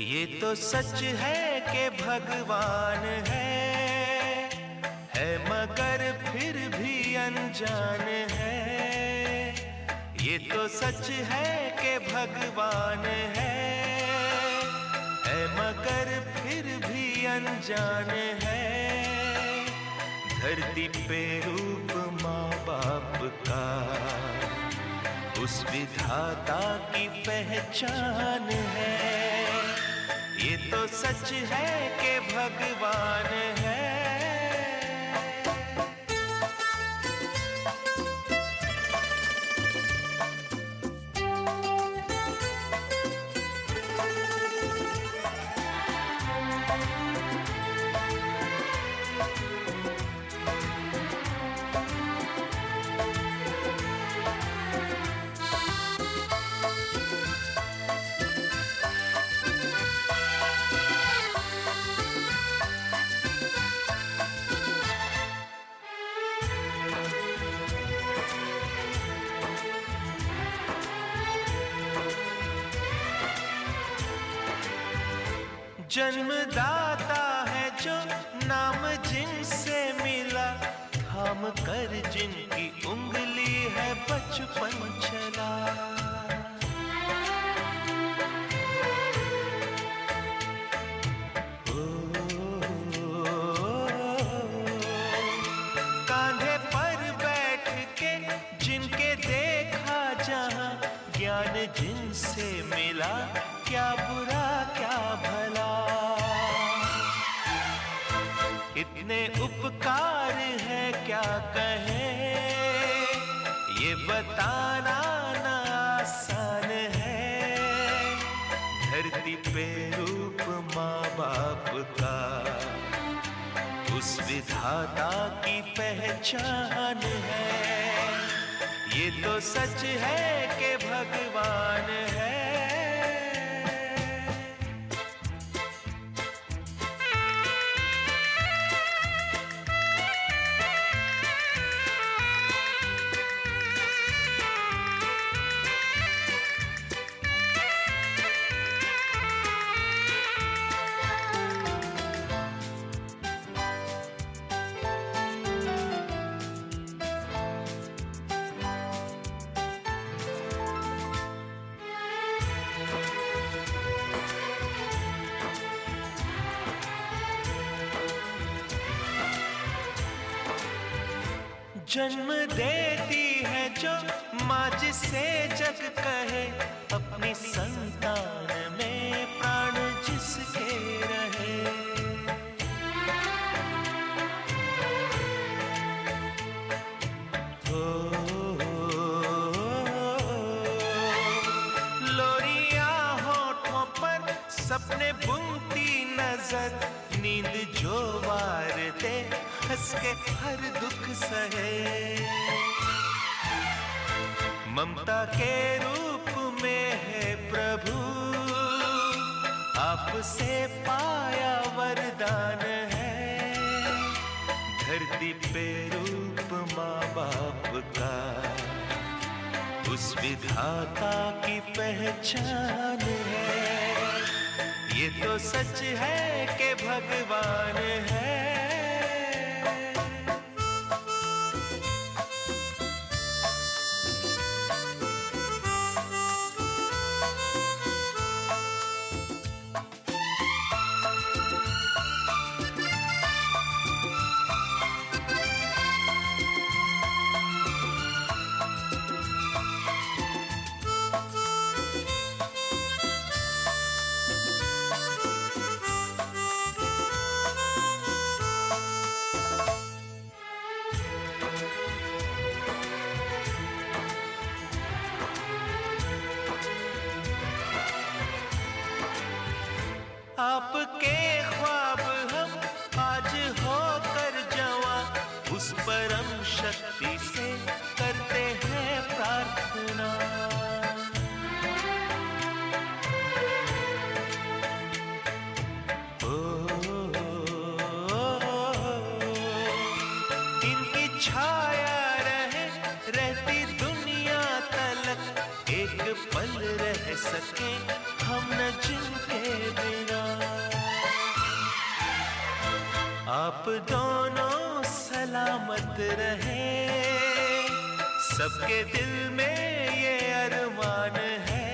ये तो सच है कि भगवान है मगर फिर भी अनजान है। ये तो सच है कि भगवान है मगर फिर भी अनजान है। धरती पे रूप माँ बाप का उस विधाता की पहचान है। ये तो सच है कि भगवान है। जन्मदाता है जो नाम जिनसे मिला, थाम कर जिनकी उंगली है बचपन चला। कांधे पर बैठ के जिनके देखा जहां, ज्ञान जिनसे मिला क्या बुरा क्या भला। इतने उपकार है क्या कहें, ये बताना ना आसान है। धरती पे रूप माँ बाप का उस विधाता की पहचान है। ये तो सच है कि भगवान है। जन्म देती है जो माँ जिसे जग कहे, अपनी संतान में प्राण जिसके रहे। लोरियां होठों पर सपने बुनती नजर, नींद जो वार दे हंस के हर दुख सहे। ममता के रूप में है प्रभु, आपसे पाया वरदान है। धरती पे रूप माँ बाप का उस विधाता की पहचान है। ये तो सच है कि भगवान है। आपके ख्वाब हम आज होकर जवां, उस परम शक्ति से करते हैं प्रार्थना। इनकी छाया रहे रहती दुनिया तलक, एक पल रह सके हम न जिनके बिना। आप दोनों सलामत रहे, सबके दिल में ये अरमान है।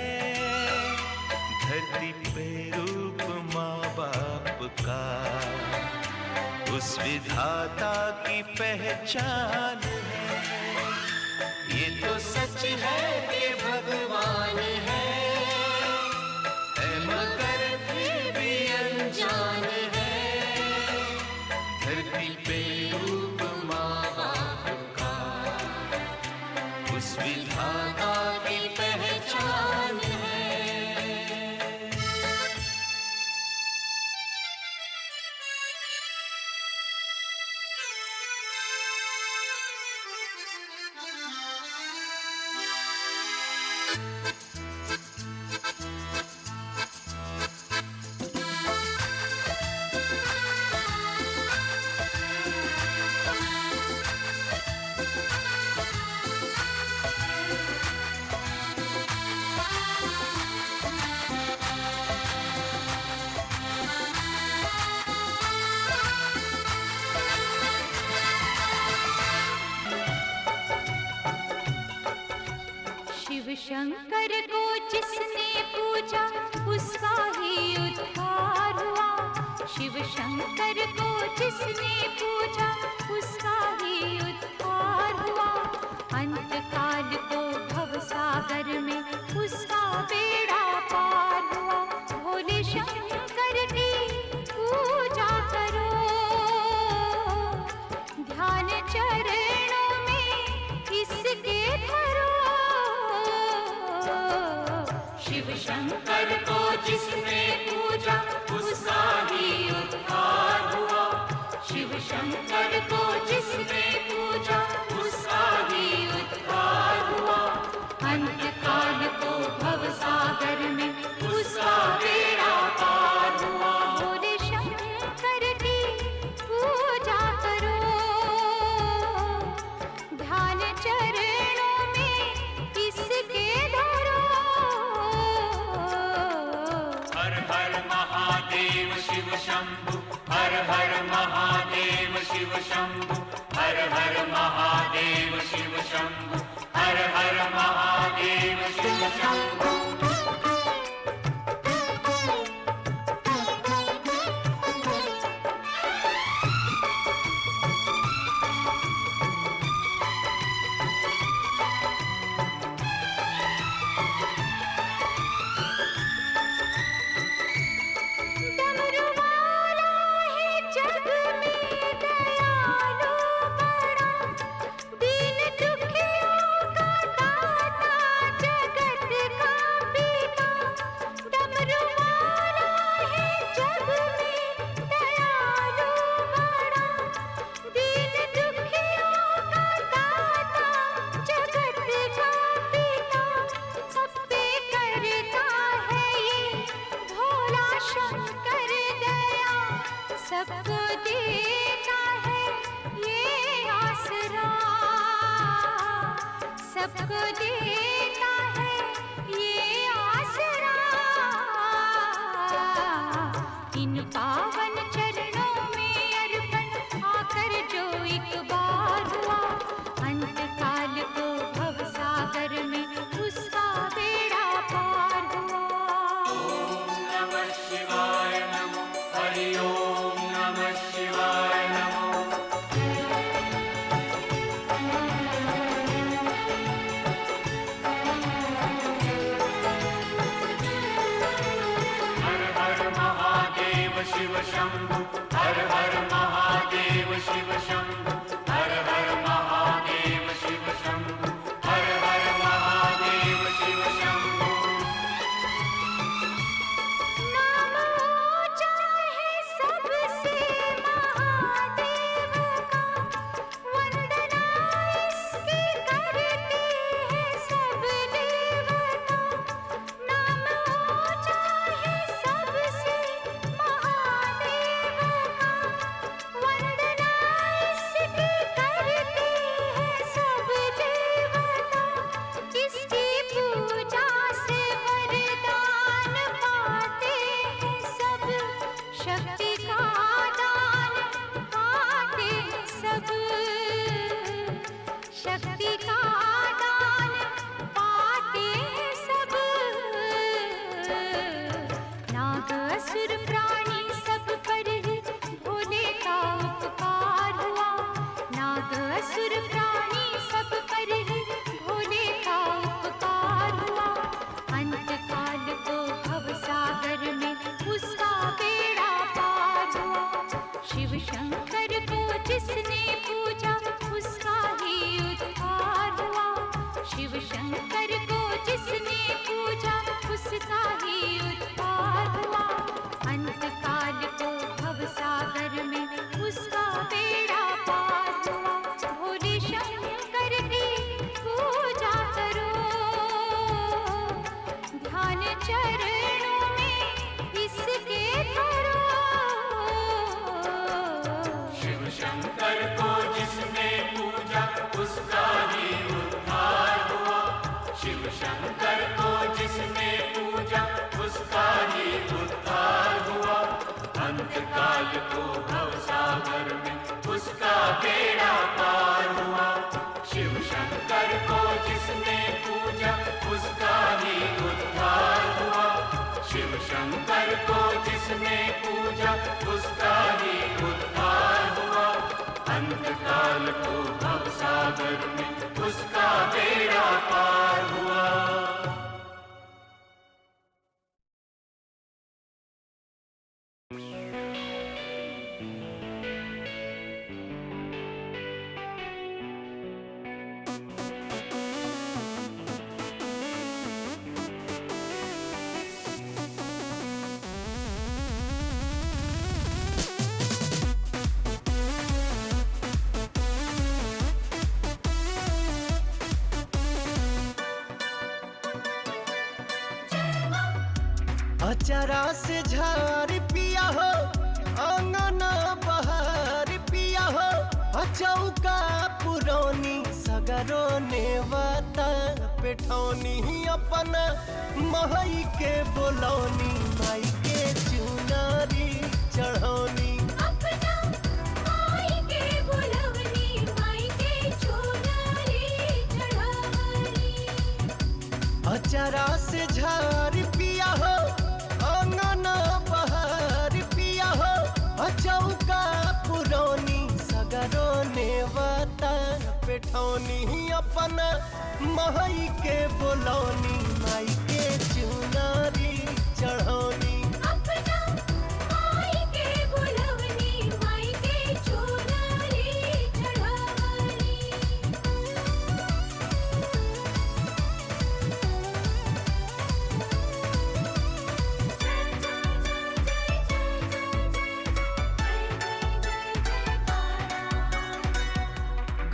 धरती पे रूप माँ बाप का, उस विधाता की पहचान है। ये तो सच है कि भगवान है मगर फिर भी अनजान है। धरती पे रूप माँ बाप का, उस विधाता की पहचान है। शिव शंकर को जिसने पूजा उसका ही उद्धार हुआ। शिव शंकर को जिसने पूजा उसका ही उद्धार हुआ। अंत काल को भव सागर में उसका बेड़ा पार हुआ। भोले शंकर की पूजा करो, ध्यान चरणों में इसके धरो। शिव शंकर को जिसने पूजा उसका ही उद्धार हुआ। शिव शंकर को जिसने पूजा उसका ही उद्धार हुआ। अंत काल को भव सागर में उसका बेड़ा पार हुआ। भोले शंकर की पूजा करो, ध्यान चरणों में इसके धरो। हर हर महादेव शिव शंभु, हर हर महादेव शिव शंभु, हर हर महादेव शिव शंभु, हर हर महादेव शिव शंभु। सबको देता है ये आसरा, सबको देता है ये आसरा। इन पावन चरणों में अर्पण आकर जो एक बार हुआ। अंत काल को भव सागर में उसका बेड़ा पार हुआ। ओम नमः शिवाय नमो, हरि ओम नमः शिवाय नमो। हर हर महादेव शिव शंभु, हर हर महादेव शिव शंभु, हर हर महादेव शिव शंभु, हर हर महादेव शिव शंभु। नाम ऊंचा है सबसे महादेव का, वंदना इसकी करते हैं सब देवता। नाम ऊंचा है सबसे महादेव का, वंदना शिव शंकर को जिसने पूजा उसका ही उद्धार हुआ। अंतकाल को भवसागर में उसका बेड़ा पार हुआ। शिव शंकर को जिसने पूजा उसका ही उद्धार हुआ। शिव शंकर को जिसने पूजा उसका ही उद्धार हुआ। अंतकाल को भवसागर में उसका बेड़ा पार हुआ। अचरा से झार पिया हो, आंगना बहार पिया हो, अचौका पुरौनी सगरो नेवता पेठौनी अपना महई के बोलौनी माई के चुनारी चढ़ौनी। अपना माई के बुलवनी माई के चुनारी चढ़ावनी। अचरा से झार पिया हो, आंगना बहार पिया हो, अचौका पुरौनी सगरो नेवता पेठौनी अपना महई के बोलौनी माई के चुनारी चढ़ौनी। अपना माई के बुलवनी माई के चुनारी चढ़ावनी।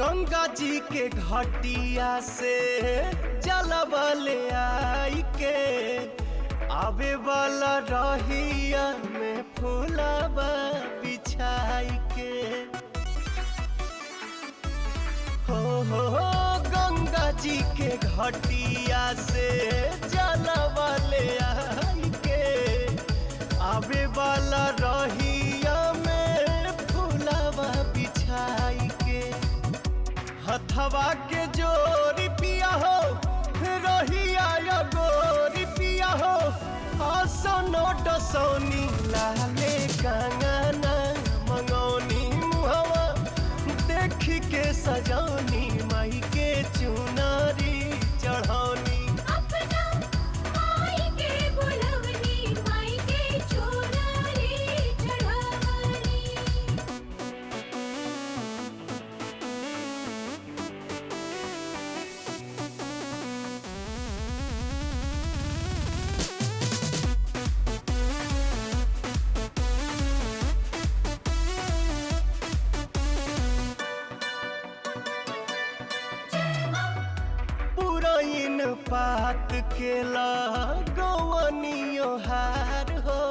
गंगा जी के घाटिया से जलवा ले आई के, आवे वाला रहिया में फूलवा बिछाई के। हो गंगा जी के घाटिया से जलवा ले आई के, आवे वाला रहिया में फूलवा बिछाई के। हथवा के जोरी पिया हो, रहिया या गोरी पिया हो, आसनो डसौनी लाले कंगना मंगौनी मुहवा देखी के सजौनी माई के चुनारी चढ़ौनी। अपना माई के बुलवनी माई के चुनारी चढ़ावनी। पुरैन पात के लगवनियो हार हो,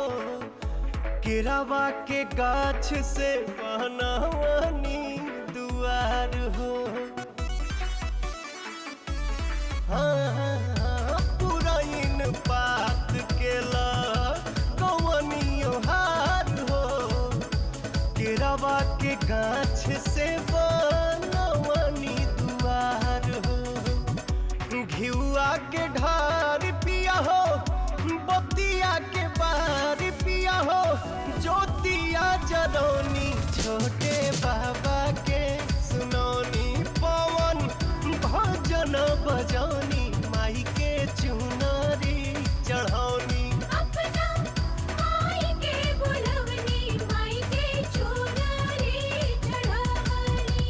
केरावा के गाछ से बनवनी दुआर हो। पुरैन पात के लगवनियो हार हो, केरावा के गाछ से बनवनी दुआर हो। घिउआ के ढार पिया हो, बतिया के बार पिया हो, ज्योतिया जरौनी छोटे बाबा के सुनौनी। पवन भजन बजौनी माई के चुनारी चढ़ौनी। अपना माई के बुलवनी माई के चुनारी चढ़ावनी।